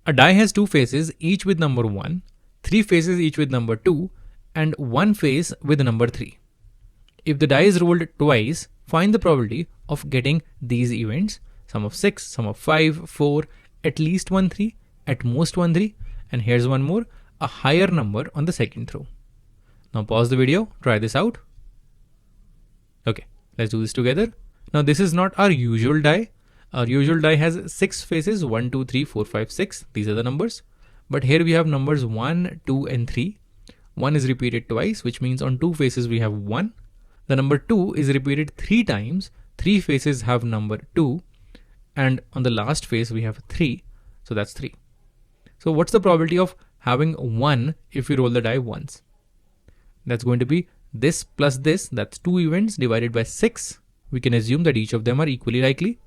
A die has two faces, each with number 1, three faces each with number 2, and one face with number 3. If the die is rolled twice, find the probability of getting these events: sum of 6, sum of 5, 4, at least 1 3, at most 1 3, and here's one more, a higher number on the second throw. Now pause the video, try this out. Okay, let's do this together. Now this is not our usual die. Our usual die has 6 faces, 1, 2, 3, 4, 5, 6. These are the numbers. But here we have numbers 1, 2, and 3. 1 is repeated twice, which means on 2 faces we have 1. The number 2 is repeated 3 times. 3 faces have number 2. And on the last face we have 3. So that's 3. So what's the probability of having 1 if we roll the die once? That's going to be this plus this. That's 2 events divided by 6. We can assume that each of them are equally likely.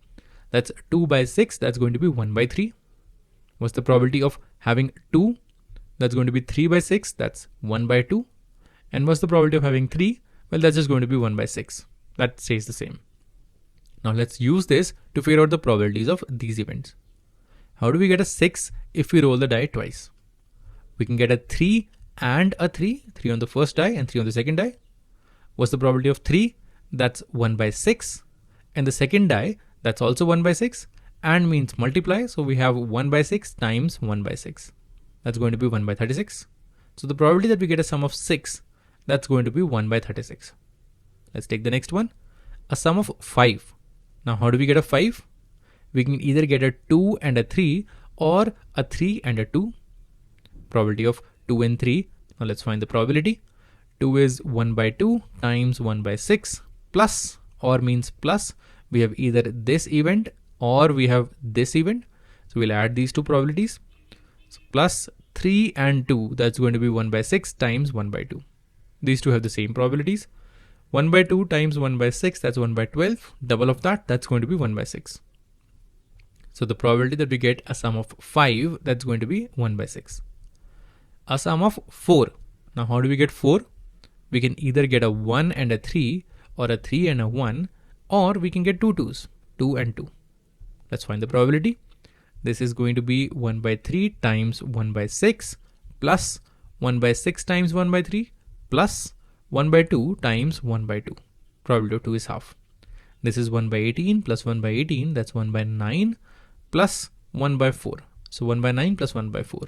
That's 2 by 6. That's going to be 1 by 3. What's the probability of having 2? That's going to be 3 by 6. That's 1 by 2. And what's the probability of having 3? Well, that's just going to be 1 by 6. That stays the same. Now let's use this to figure out the probabilities of these events. How do we get a 6 if we roll the die twice? We can get a 3 and a 3. 3 on the first die and 3 on the second die. What's the probability of 3? That's 1 by 6. And the second die, that's also 1 by 6. And means multiply. So we have 1 by 6 times 1 by 6. That's going to be 1 by 36. So the probability that we get a sum of 6, that's going to be 1 by 36. Let's take the next one. A sum of 5. Now how do we get a 5? We can either get a 2 and a 3 or a 3 and a 2. Probability of 2 and 3. Now let's find the probability. 2 is 1 by 2 times 1 by 6 plus, or means plus. We have either this event or we have this event. So we'll add these two probabilities. So plus 3 and 2, that's going to be 1 by 6 times 1 by 2. These two have the same probabilities. 1 by 2 times 1 by 6, that's 1 by 12. Double of that, that's going to be 1 by 6. So the probability that we get a sum of 5, that's going to be 1 by 6. A sum of 4. Now how do we get 4? We can either get a 1 and a 3 or a 3 and a 1, or we can get two 2's, 2 and 2. Let's find the probability. This is going to be 1 by 3 times 1 by 6 plus 1 by 6 times 1 by 3 plus 1 by 2 times 1 by 2. Probability of 2 is half. This is 1 by 18 plus 1 by 18, that's 1 by 9 plus 1 by 4. So 1 by 9 plus 1 by 4.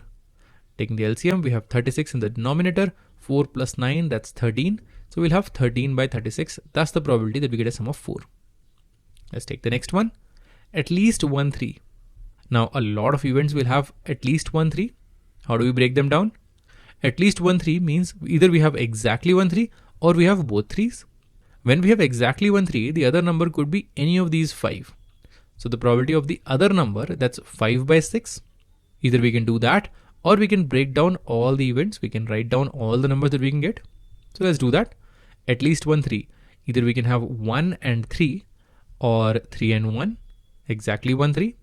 Taking the LCM, we have 36 in the denominator, 4 plus 9, that's 13. So we'll have 13 by 36. That's the probability that we get a sum of 4. Let's take the next one. At least 1 3. Now a lot of events will have at least 1 3. How do we break them down? At least 1 3 means either we have exactly 1 3 or we have both 3's. When we have exactly 1 3, the other number could be any of these 5. So the probability of the other number, that's 5 by 6. Either we can do that or we can break down all the events. We can write down all the numbers that we can get. So let's do that. At least 1 3. Either we can have 1 and 3 or 3 and 1. Exactly 1 3.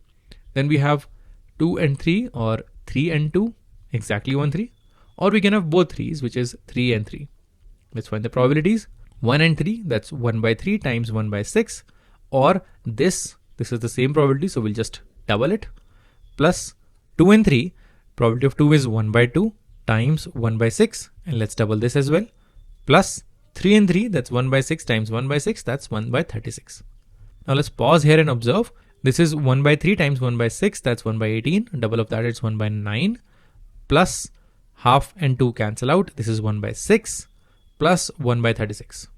Then we have 2 and 3 or 3 and 2. Exactly 1 3. Or we can have both 3's, which is 3 and 3. Let's find the probabilities. 1 and 3, that's 1 by 3 times 1 by 6. Or this is the same probability, so we'll just double it. Plus 2 and 3, probability of 2 is 1 by 2 times 1 by 6. And let's double this as well. Plus 3 and 3, that's 1 by 6 times 1 by 6, that's 1 by 36. Now let's pause here and observe. This is 1 by 3 times 1 by 6, that's 1 by 18. Double of that, it's 1 by 9. Plus half and 2 cancel out. This is 1 by 6 plus 1 by 36.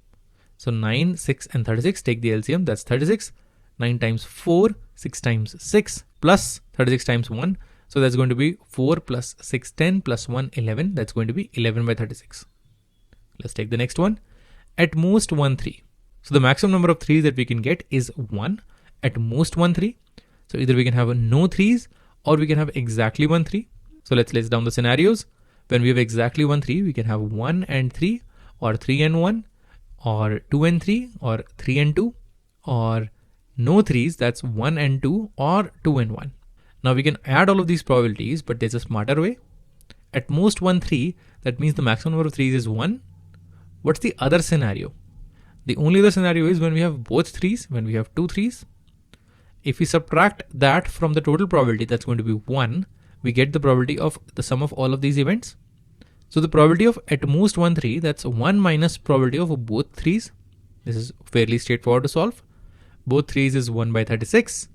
So 9, 6 and 36, take the LCM, that's 36. 9 times 4, 6 times 6 plus 36 times 1. So that's going to be 4 plus 6, 10 plus 1, 11. That's going to be 11 by 36. Let's take the next one. At most 1 3. So the maximum number of 3's that we can get is 1. At most 1 3. So either we can have no 3's or we can have exactly 1 3. So let's list down the scenarios. When we have exactly 1 3, we can have 1 and 3 or 3 and 1 or 2 and 3 or 3 and 2 or no 3's, that's 1 and 2 or 2 and 1. Now we can add all of these probabilities, but there's a smarter way. At most 1 3, that means the maximum number of 3's is 1. What's the other scenario? The only other scenario is when we have both 3's, when we have two 3's. If we subtract that from the total probability, that's going to be 1. we get the probability of the sum of all of these events. So the probability of at most one 3, that's 1 minus probability of both 3's. This is fairly straightforward to solve. Both 3's is 1 by 36.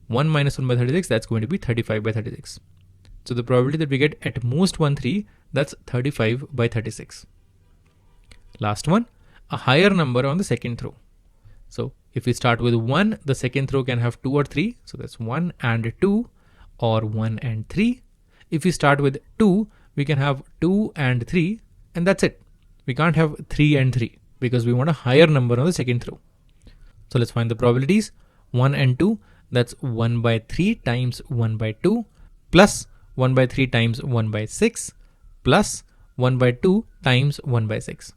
1 minus 1 by 36, that's going to be 35 by 36. So the probability that we get at most one 3, that's 35 by 36. Last one, a higher number on the second throw. So if we start with 1, the second throw can have 2 or 3. So that's 1 and 2 or 1 and 3. If we start with 2, we can have 2 and 3 and that's it. We can't have 3 and 3 because we want a higher number on the second throw. So let's find the probabilities. 1 and 2, that's 1 by 3 times 1 by 2 plus 1 by 3 times 1 by 6 plus 1 by 2 times 1 by 6.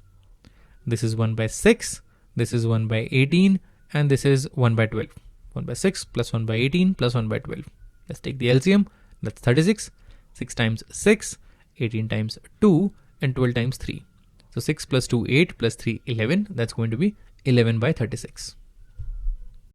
This is 1 by 6, this is 1 by 18 and this is 1 by 12. 1 by 6 plus 1 by 18 plus 1 by 12. Let's take the LCM, that's 36. 6 times 6, 18 times 2 and 12 times 3. So 6 plus 2, 8 plus 3, 11. That's going to be 11 by 36.